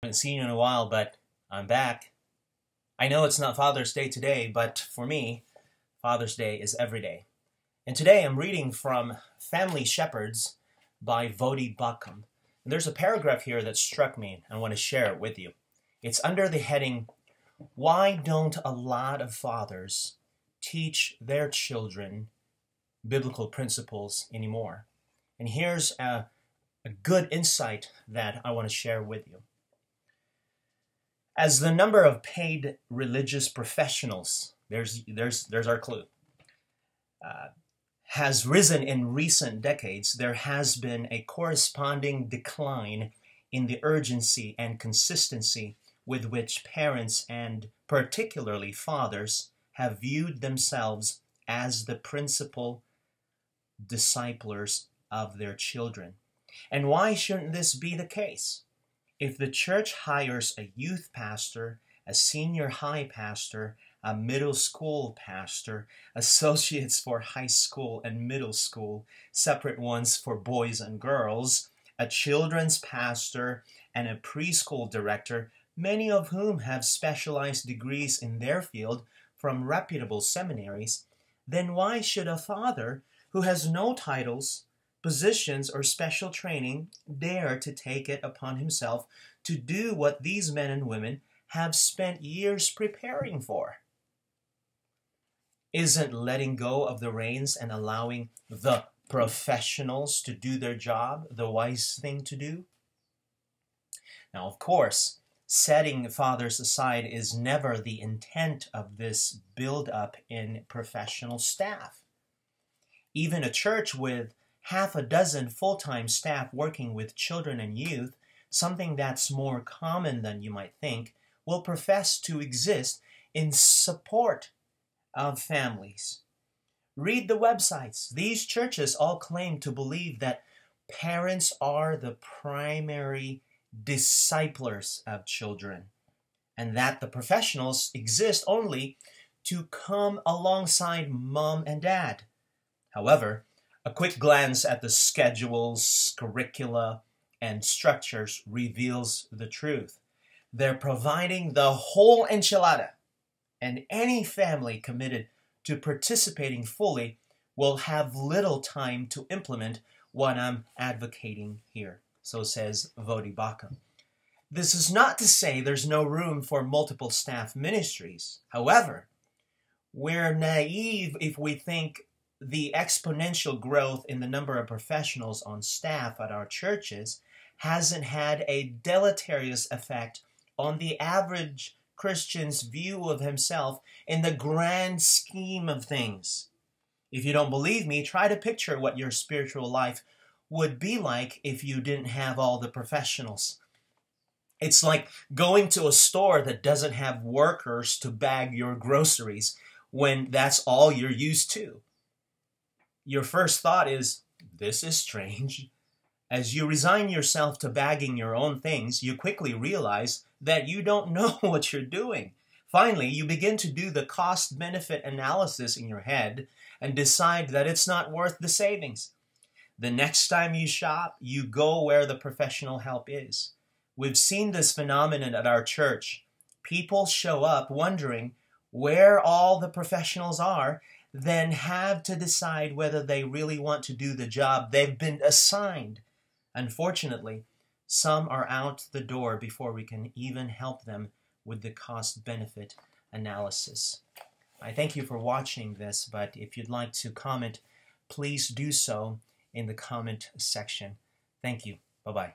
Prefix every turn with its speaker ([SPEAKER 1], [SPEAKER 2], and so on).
[SPEAKER 1] Haven't seen you in a while, but I'm back. I know it's not Father's Day today, but for me, Father's Day is every day. And today I'm reading from Family Shepherds by Voddie Baucham. And there's a paragraph here that struck me, and I want to share it with you. It's under the heading, "Why don't a lot of fathers teach their children biblical principles anymore?" And here's a good insight that I want to share with you. As the number of paid religious professionals, there's our clue, has risen in recent decades, there has been a corresponding decline in the urgency and consistency with which parents, and particularly fathers, have viewed themselves as the principal disciplers of their children. And why shouldn't this be the case? If the church hires a youth pastor, a senior high pastor, a middle school pastor, associates for high school and middle school, separate ones for boys and girls, a children's pastor, and a preschool director, many of whom have specialized degrees in their field from reputable seminaries, then why should a father who has no titles, positions, or special training dare to take it upon himself to do what these men and women have spent years preparing for? Isn't letting go of the reins and allowing the professionals to do their job the wise thing to do? Now, of course, setting fathers aside is never the intent of this build-up in professional staff. Even a church with half a dozen full-time staff working with children and youth, something that's more common than you might think, will profess to exist in support of families. Read the websites. These churches all claim to believe that parents are the primary disciplers of children, and that the professionals exist only to come alongside mom and dad. However, a quick glance at the schedules, curricula, and structures reveals the truth. They're providing the whole enchilada, and any family committed to participating fully will have little time to implement what I'm advocating here. So says Voddie Baucham. This is not to say there's no room for multiple staff ministries. However, we're naive if we think the exponential growth in the number of professionals on staff at our churches hasn't had a deleterious effect on the average Christian's view of himself in the grand scheme of things. If you don't believe me, try to picture what your spiritual life would be like if you didn't have all the professionals. It's like going to a store that doesn't have workers to bag your groceries when that's all you're used to. Your first thought is, this is strange. As you resign yourself to bagging your own things, you quickly realize that you don't know what you're doing. Finally, you begin to do the cost-benefit analysis in your head and decide that it's not worth the savings. The next time you shop, you go where the professional help is. We've seen this phenomenon at our church. People show up wondering where all the professionals are, then have to decide whether they really want to do the job they've been assigned. Unfortunately, some are out the door before we can even help them with the cost-benefit analysis. I thank you for watching this, but if you'd like to comment, please do so in the comment section. Thank you. Bye-bye.